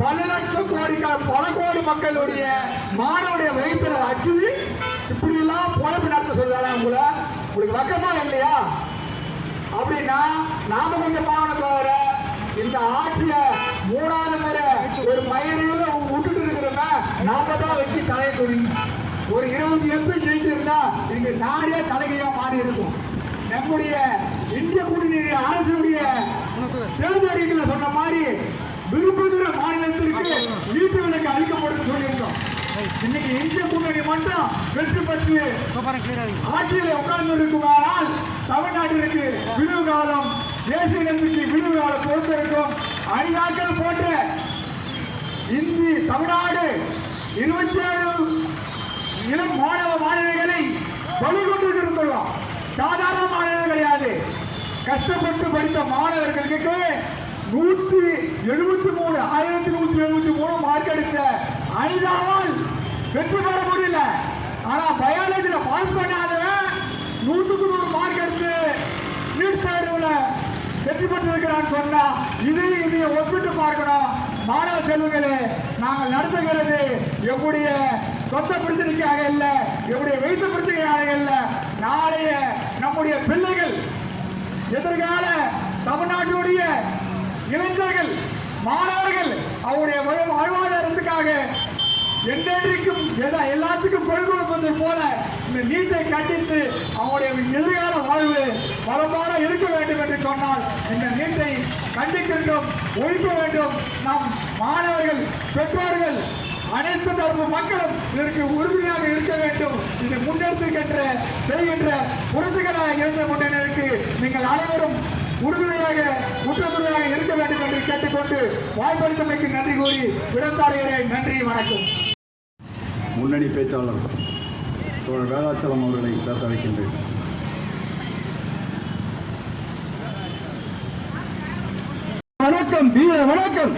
பல லட்சம் பல கோடி மக்களுடைய மாணவருடைய வயிற்றுல அச்சு இப்படி எல்லாம் பொழப்பு நடத்த சொல்றாங்க. உங்களுக்கு வெக்கமா இல்லையா? அப்படின்னா நாம கொஞ்சம் பாவனை வர இந்த ஆட்சிய 3வது முறை ஒரு மயிரில விட்டுட்டு இருக்கிறோம்னா நாம தான் வச்சு தலையை கொடுங்க. ஒரு 20 MP ஜெயிச்சிருந்தா இங்க நாடே தலைகையா மாறி இருக்கும். நம்முடைய இந்திய கூட்டணி அரசுடைய தேர்தல் அறிக்கையில சொன்ன மாதிரி விரும்புகிற மாநிலத்திற்கு நீட்டு விலக்கு அளிக்கப்படும் சொல்லியிருக்கோம். இன்னைக்கு இந்திய கூட்டணி மட்டும் வெற்றி பெற்று ஆட்சியில் உட்கார்ந்து இருக்குமானால் தமிழ்நாட்டிற்கு விடுவு காலம், தேசிய நம்பிக்கை விடுவு காலம் பொறுத்திருக்கும். அணிதாக்கள் போன்ற இந்திய தமிழ்நாடு 27 இளம் மாணவர்களை பலி கொண்டிருக்கிறோம். சாதாரண மாணவர்கள் கிடையாது. கஷ்டப்பட்டு படித்த மாணவர்களுக்கு 1173 மார்க் எடுத்த அனிதாவால் வெற்றி பெற முடியல. ஆனா பயாலஜில பாஸ் பண்ணாதவன் 100க்கு 100 மார்க் எடுத்து நீட் தேர்வுல வெற்றி பெற்றிருக்கிறான்னு சொன்னா இதை ஒப்பிட்டு பார்க்கணும். மாணவ செல்வங்களே, நாங்கள் நடத்துகிறது எங்களுடைய சொந்த பிரச்சனைக்காக இல்ல, எங்களுடைய வைத்த பிரச்சனைக்காக இல்ல. நாளைய நம்முடைய பிள்ளைகள், எதிர்கால தமிழ்நாட்டுடைய இளைஞர்கள், மாணவர்கள் அவருடைய வாழ்வாதாரத்துக்காக என்றைக்கும் எல்லாத்துக்கும் கொள்கொடுப்பது போல இந்த நீட்டை கண்டித்து அவருடைய எதிர்கால வாழ்வு வளமான இருக்க வேண்டும் என்று சொன்னால் இந்த நீட்டை கண்டிக்கின்றோம், ஒழிக்க வேண்டும். நம் மாணவர்கள், பெற்றோர்கள், அனைத்து தரப்பு மக்களும் இதற்கு உறுதியாக இருக்க வேண்டும். இது முன்னெடுத்துக்கின்ற செய்கின்ற புரட்சிகளாக இருந்த முன்னணிக்கு நீங்கள் அனைவரும் உறுதுணையாக குற்றமுறையாக இருக்க வேண்டும் என்று கேட்டுக்கொண்டு வாய்ப்பளித்தமைக்கு நன்றி கூறி விடத்தாருகிறேன். நன்றி, வணக்கம். முன்னணி பேச்சாளர் தோழர் வேதாச்சலம் அவர்களை பேச வைக்கின்றேன். வணக்கம், வீர வணக்கம்,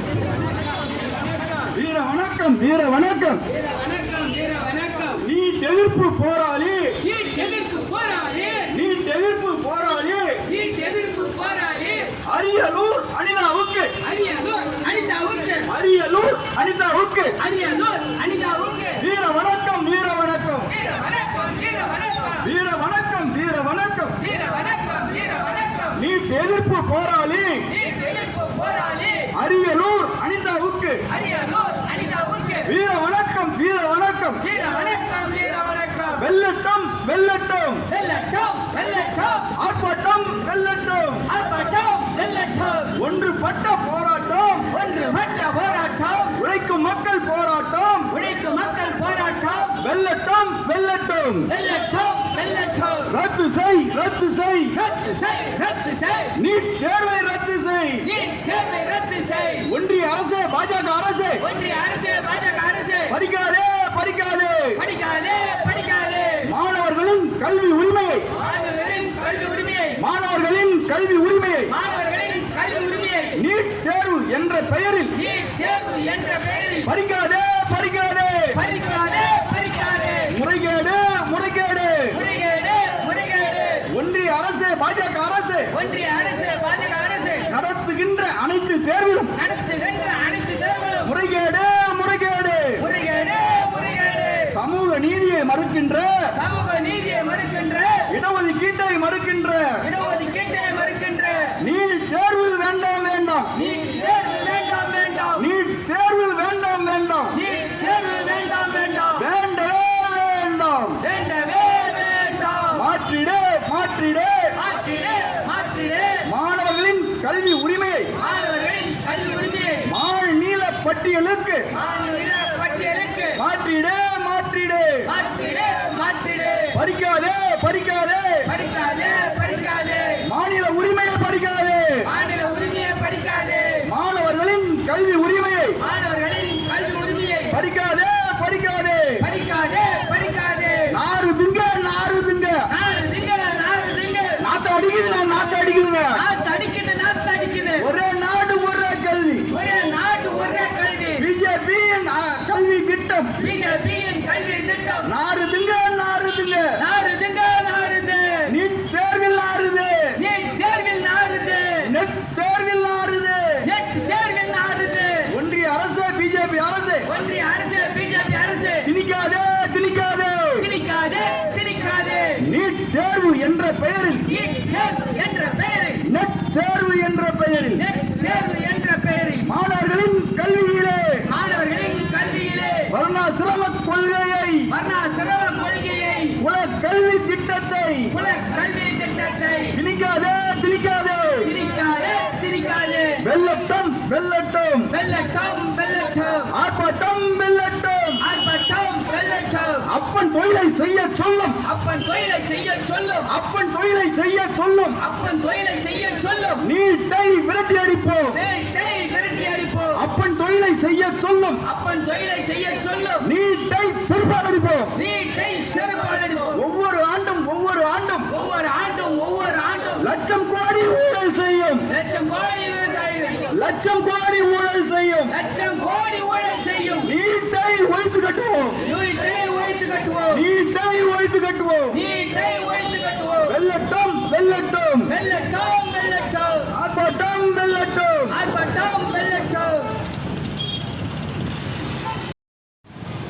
வீர வணக்கம், வீர வணக்கம். வணக்கம் வீர வணக்கம். நீட் எதிர்ப்பு போராளி, நீட் எதிர்ப்பு போராளி, நீட் எதிர்ப்பு போராளி நீட் எதிர்ப்பு போராளி அரியலூர் அனிதாவுக்கு, அரியலூர் அனிதாவுக்கு, அரியலூர் அனிதாவுக்கு அரியலூர் அனிதாவுக்கு வீர வணக்கம், வீர வணக்கம், வீர வணக்கம், வீர வணக்கம், வீர வணக்கம், வீர வணக்கம். வீர வணக்கம், வீர வணக்கம். நீட் எதிர்ப்பு போராளி நீட் எதிர்ப்பு போராளி அரியலூர் அனிதாவுக்கு அரியலூர் அனிதாவுக்கு வீர வணக்கம், வீர வணக்கம். வீர வணக்கம், வீர வணக்கம். வெல்லட்டும், வெல்லட்டும், வெல்லட்டும், வெல்லட்டும், ஆர்ப்பாட்டம் வெல்லட்டும். ஆர்ப்பாட்டம் வெல்லட்டும். ஒன்றுபட்ட போராட்டம், ஒன்றுபட்ட போராட்டம், உழைக்கும் மக்கள் போராட்டம் உழைக்கும் மக்கள் போராட்டம் வெல்லட்டும், வெல்லட்டும். வெல்லட்டும், வெல்லட்டும். ரத்து செய், ரத்து செய், ரத்து செய், ரத்து செய். நீட் தேர்வை ரத்து செய். நீட் தேர்வை ரத்து செய். ஒன்றிய அரசே, பாஜக அரசே, ஒன்றிய அரசு, பாஜக அரசு, பறிக்காதே, பறிக்காதே. படிக்காதே, படிக்காதே. மாணவர்களின் கல்வி உரிமையை, மாணவர்களின் கல்வி உரிமையை, மாணவர்களின் கல்வி உரிமையை மாணவர்களின் கல்வி உரிமையை நீட் தேர்வு என்ற பெயரில் நீட் தேர்வு என்ற பெயரில் பறிக்காதே, பறிக்காதே. பறிக்காதே, பறிக்காதே. முறைகேடு, முறைகேடு. முறைகேடு, முறைகேடு. ஒன்றிய அரசு, பாஜக அரசு ஒன்றிய அரசு, பாஜக அரசு நடத்துகின்ற அனைத்து தேர்விலும் நடத்துகின்ற அனைத்து தேர்வுகளும் முறைகேடு, முறைகேடு. முறைகேடு, முறைகேடு. சமூக நீதியை மறுக்கின்ற, சமூக நீதியை மறுக்கின்ற, இடஒதுக்கீட்டை மறுக்கின்ற இடஒதுக்கீட்டை மறுக்கின்ற நீட் தேர்வு வேண்டாம், வேண்டாம். நீட் தேர்வு வேண்டாம், வேண்டாம். நீட் தேர்வு வேண்டாம், வேண்டாம். நீட் தேர்வு வேண்டாம், வேண்டாம். வேண்டவே வேண்டாம். வேண்டவே வேண்டாம். மாற்றிடு, மாற்றிடு. மாற்றிடு, மாற்றிடு. மாணவர்களின் கல்வி உரிமையை மாணவர்களின் கல்வி உரிமையை மாநில பட்டியலுக்கு மாநில பட்டியலுக்கு மாற்றிடு, மாற்றிடு. மாற்றிடு, மாற்றிடு. பறிக்காதே, பறிக்காதே. படிக்காதே, படிக்காதே. மாநில உரிமையை பறிக்காதே. மாநில உரிமையை படிக்காதே. மாணவர்களின் கல்வி உரிமையை மாணவர்களின் கல்வி உரிமையை பறிக்காதே, பறிக்காதே. படிக்காதே, படிக்காதே. நாறு திங்க, நாறு திங்க. நாடு திங்க, நாடு திங்க. நாத்து அடிக்குதுங்க, நாத்து அடிக்குதுங்க. நாத்து அடிக்குது, நாத்து அடிக்குது. ஒரே நாடு, ஒரே கல்வி. ஒரே நாடு, ஒரே கல்வி. பிஜேபியின் கல்வி திட்டம் பிஜேபியின் கல்வி திட்டம். நாறு திங்க, நாறு திங்க. நாடு திங்க, நாடுது. நீட் தேர்வில் நாறுது, நீட் தேர்வில் நாடுது. நெட் தேர்வில் நாறுது. நெட் தேர்வில் நாடுது. ஒன்றிய அரசு, பிஜேபி அரசு ஒன்றிய அரசு, பிஜேபி அரசு திணிக்காதே, திணிக்காதே. திணிக்காதே, திணிக்காதே. நீட் தேர்வு என்ற பெயரில், நீட் தேர்வு என்ற பெயரில், நெட் தேர்வு என்ற பெயரில் நெட் தேர்வு என்ற பெயரில் மாணவர்களின் கல்வியிலே மாணவர்களின் கல்வியிலே வர்ணாசிரம கொள்கையை, வர்ணாசிரம கொள்கையை, குல கல்வி திட்டத்தை குல கல்வி திட்டத்தை திணிக்காதே, திணிக்காதே. திணிக்காதே, திணிக்காதே. வெல்லட்டும், வெல்லட்டும். வெல்லட்டும், வெல்லட்டும். ஆர்ப்பாட்டம் வெல்லட்டும். ஆர்ப்பாட்டம் வெல்லட்டும். அப்பன் தொழிலை செய்ய சொல்லும், அப்பன் தொழிலை செய்ய சொல்லும். அப்பன் தொழிலை செய்ய சொல்லும். அப்பன் தொழிலை செய்ய சொல்லும். நீட்டை விரட்டி அடிப்போம். நீட்டை விரட்டி அடிப்போம். அப்பன் தொழிலை செய்ய சொல்லும். அப்பன் தொழிலை செய்ய சொல்லும். நீட்டை செருப்பால் அடிப்போம். நீட்டை செருப்பால் அடிப்போம். ஒவ்வொரு ஆண்டும், ஒவ்வொரு ஆண்டும் ஒவ்வொரு ஆண்டும், ஒவ்வொரு ஆண்டும் லட்சம் கோடி ஊழல் செய்யும், லட்சம் கோடி விவசாயிகள் லட்சம் கோடி ஊழல் செய்யும். லட்சம் கோடி ஊழல் செய்யும். நீட்டை ஒழித்து கட்டுவோம், நீட்டை ஒழித்து கட்டுவோம். நீட்டை ஒழித்து கட்டுவோம். நீட்டை ஒழித்து கட்டுவோம். வெல்லட்டும், வெல்லட்டும். வெல்லட்டும், வெல்லட்டும். ஆர்ப்பாட்டம் வெல்லட்டும். ஆர்ப்பாட்டம் வெல்லட்டும்.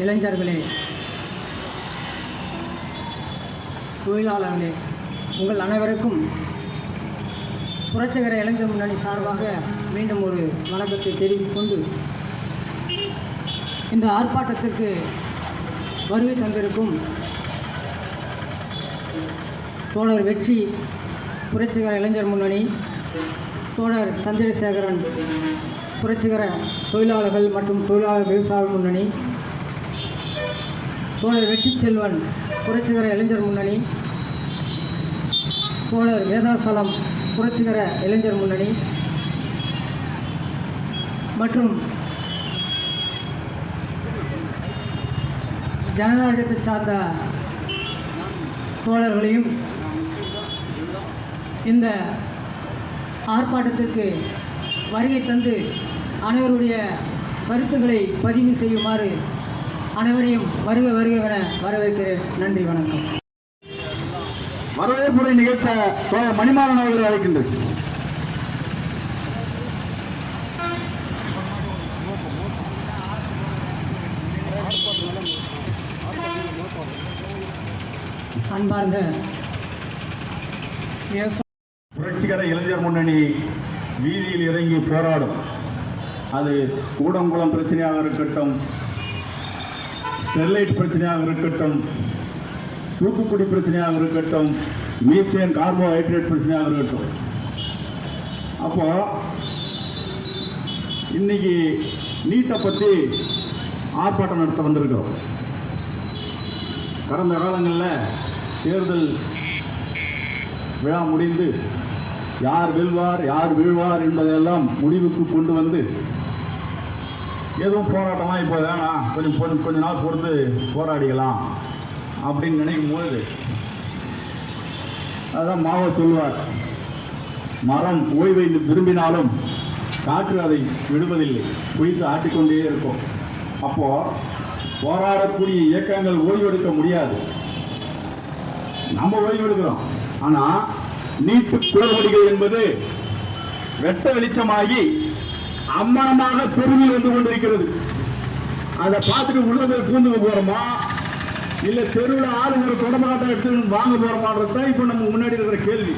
இளைஞர்களே, தொழிலாளர்களே, உங்கள் அனைவருக்கும் புரட்சிகர இளைஞர் முன்னணி சார்பாக மீண்டும் ஒரு வணக்கத்தை தெரிவித்துக் கொண்டு இந்த ஆர்ப்பாட்டத்திற்கு வருகை தந்திருக்கும் தோழர் வெற்றி புரட்சிகர இளைஞர் முன்னணி, தோழர் சந்திரசேகரன் புரட்சிகர தொழிலாளர்கள் மற்றும் தொழிலாளர் விவசாய முன்னணி, தோழர் வெற்றி செல்வன் புரட்சிகர இளைஞர் முன்னணி, தோழர் வேதாசலம் புரட்சிகர இளைஞர் முன்னணி மற்றும் ஜனநாயகத்தை சார்ந்த தோழர்களையும் இந்த ஆர்ப்பாட்டத்திற்கு வருகை தந்து அனைவருடைய கருத்துக்களை பதிவு செய்யுமாறு அனைவரையும் வருக வருக என வரவேற்கிறேன். நன்றி, வணக்கம். வரவேற்புரை நிகழ்த்த மணிமாறன் அவர்களை அழைக்கின்றது. அன்பார்ந்த புரட்சிகர இளைஞர் முன்னணி வீதியில் இறங்கி போராடும். அது கூடங்குளம் பிரச்சனையாக இருக்கட்டும், ஸ்டெர்லைட் பிரச்சனையாக இருக்கட்டும், தூத்துக்குடி பிரச்சனையாக இருக்கட்டும், மீத்தேன் கார்போஹைட்ரேட் பிரச்சனையாக இருக்கட்டும். அப்போ இன்னைக்கு நீட்டை பற்றி ஆர்ப்பாட்டம் நடத்த வந்திருக்கிறோம். கடந்த காலங்களில் தேர்தல் விழா முடிந்து யார் வெல்வார் யார் வீழ்வார் என்பதையெல்லாம் முடிவுக்கு கொண்டு வந்து எதுவும் போராட்டமாக இப்போ வேணாம், கொஞ்ச நாள் பொறுத்து போராடிக்கலாம் அப்படின்னு நினைக்கும் பொழுது அதான் மாவோ சொல்வார், மரம் ஓய்வை விரும்பினாலும் காற்று அதை விடுவதில்லை, குளித்து ஆட்டிக்கொண்டே இருக்கும். அப்போ போராடக்கூடிய இயக்கங்கள் ஓய்வெடுக்க முடியாது. நம்ம ஓய்வெடுக்கிறோம். ஆனால் நீட்டு குளறுபடிகள் என்பது வெட்ட வெளிச்சமாகி அம்மனமாக திரும்பி வந்து கொண்டிருக்கிறது. அதை பார்த்துட்டு உள்ளதை பூந்து போறோமா, இல்ல தெருவில் ஆள் ஒரு தொடர்பாட்டம் எடுத்து வாங்க போறோமான்றதுதான் இப்ப நம்ம முன்னாடி இருக்கிற கேள்வி.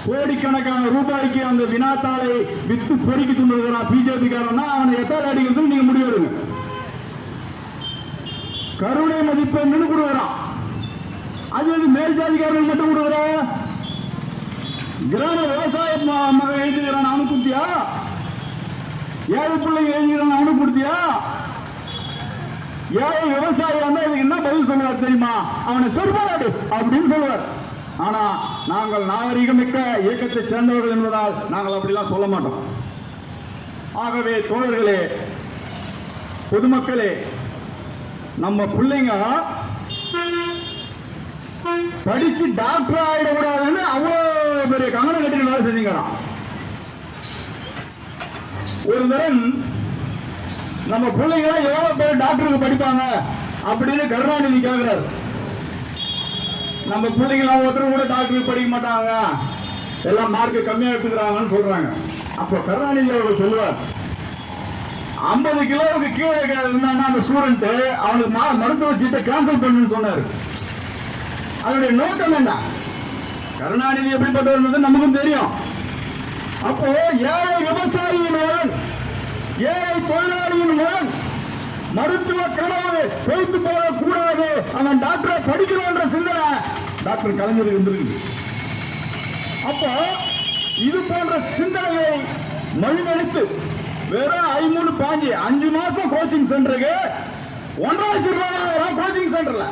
கோடிக்கணக்கான ரூபாய்க்கு அந்த வினாத்தாளை வித்து பொறுக்கி துண்டுகிறான் பிஜேபி காரன்னா அவனை எத்தால் அடிக்கிறது நீங்க முடிவெடுங்க. கருணை மதிப்பெண் கொடுக்குறான், அது மேல் ஜாதிக்காரர்கள் மட்டும் கொடுக்குற. கிராம விவசாய மகன் எழுதுகிறான் அவனுக்கு கொடுத்தியா? ஏழை பிள்ளைங்க எழுதுகிறான் அவனுக்கு கொடுத்தியா? ஏழை விவசாயி வந்தா இதுக்கு என்ன பதில் சொல்லுவார் தெரியுமா? அவனை செருப்பாடு அப்படின்னு சொல்லுவார். ஆனா நாங்கள் நாகரிகமிக்க இயக்கத்தை சேர்ந்தவர்கள் என்பதால் நாங்கள் அப்படிலாம் சொல்ல மாட்டோம். ஆகவே தோழர்களே, பொதுமக்களே, நம்ம பிள்ளைங்க படிச்சு டாக்டர் ஆயிடக்கூடாதுன்னு அவ்வளவு பெரிய கங்கணம் கட்டிட்டு வேலை செஞ்சீங்களாம். ஒரு தரம் நம்ம பிள்ளைங்க எவ்வளவு பேர் டாக்டருக்கு படிப்பாங்க அப்படின்னு கருணாநிதி கேட்கிறாரு. நம்ம பிள்ளைங்க ஒருத்தர் கூட டாக்டருக்கு படிக்க மாட்டாங்க, எல்லாம் மார்க் கம்மியா எடுத்துக்கிறாங்கன்னு சொல்றாங்க. அப்போ கருணாநிதி அவர்கள் சொல்லுவார், 50 கிலோவுக்கு கீழே இருந்தாங்கன்னா அந்த ஸ்டூடெண்ட் அவனுக்கு மருத்துவ சீட்டை கேன்சல் பண்ணுன்னு சொன்னாரு. அதனுடைய நோக்கம் என்ன? கருணாநிதி எப்படிப்பட்டவர் நமக்கும் தெரியும். அப்போ ஏழை விவசாயியின் மகன், ஏழை தொழிலாளியின் மகன் மருத்துவ கனவு வைத்து போகக்கூடாது, அவன் டாக்டரை படிக்கணும்ன்ற சிந்தனை டாக்டர் கலைஞர் இருந்திருக்கு. அப்போ இது போன்ற சிந்தனையை மொழிபெயர்த்து வெறும் 5 மாசம் கோச்சிங் சென்டருக்கு 1.5 லட்சம் ரூபாய் கோச்சிங் சென்டர்ல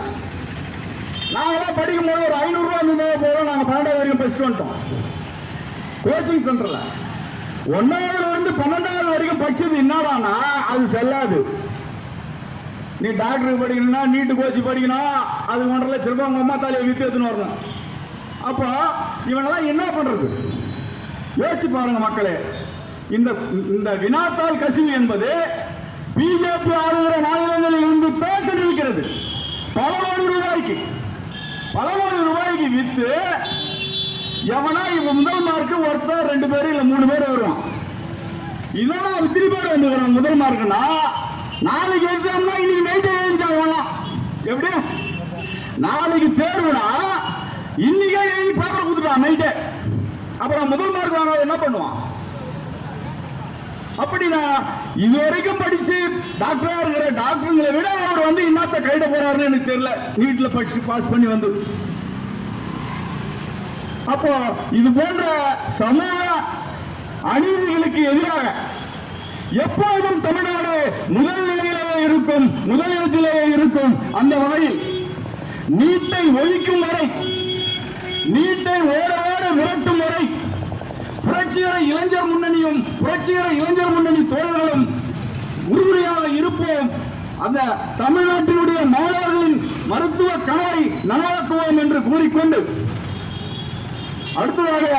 நாங்களாம் படிக்கும் போது ஒரு 500 ரூபாய் இருந்தா போதும். நாங்கள் 12வது வரைக்கும் படிச்சுட்டு வந்துட்டோம். கோச்சிங் சென்டர்ல 1வது இருந்து 12வது வரைக்கும் படிச்சது என்னடானா அது செல்லாது. நீ டாக்டருக்கு படிக்கணும்னா நீட்டு கோச்சி படிக்கணும், அது 1.5 லட்சம் ரூபாய் உங்க அம்மா தாலியை வித்து எடுத்துன்னு வரணும். அப்போ இவனெல்லாம் என்ன பண்றது? யோசிச்சு பாருங்க மக்களே. இந்த வினாத்தாள் கசிவு என்பது பிஜேபி ஆளுகிற மாநிலங்களில் இருந்து பேசல் இருக்கிறது. பல கோடி ரூபாய்க்கு வித்து எவனா இவன் முதல் மார்க்கு ஒருத்தர் 2 பேர் இல்ல 3 பேர் வருவான். இதெல்லாம் இத்தனை பேர் வந்து முதல் மார்க்குனா நாளைக்கு எக்ஸாம்னா இன்னைக்கு நைட்டே எழுதிட்டாங்க. எப்படி நாளைக்கு தேர்வுனா இன்னைக்கே எழுதி பேப்பர் கொடுத்துட்டான் நைட்டே. அப்புறம் முதல் மார்க் வாங்க என்ன பண்ணுவான்? அப்படின்னா இதுவரைக்கும் படிச்சு டாக்டரா இருக்கிற டாக்டர்களை விட அவர் வந்து இன்னத்த கைட போறாருன்னு எனக்கு தெரியல. வீட்டுல படிச்சு பாஸ் பண்ணி வந்து அப்போ இது போன்ற சமூக அநீதிகளுக்கு எதிராக எப்போதும் தமிழ்நாடு முதல் நிலையிலேயே இருக்கும், முதலிடத்திலேயே இருக்கும். அந்த வகையில் நீட்டை ஒழிக்கும் வரை, நீட்டை ஓட விரட்டும் வரை புரட்சிகர இளைஞர் முன்னணியும் புரட்சிகர இளைஞர் முன்னணி தோழர்களும் உறுதுணையாக இருப்போம். அந்த தமிழ்நாட்டினுடைய மாணவர்களின் மருத்துவ கனவை நனவாக்குவோம் என்று கூறிக்கொண்டு அடுத்ததாக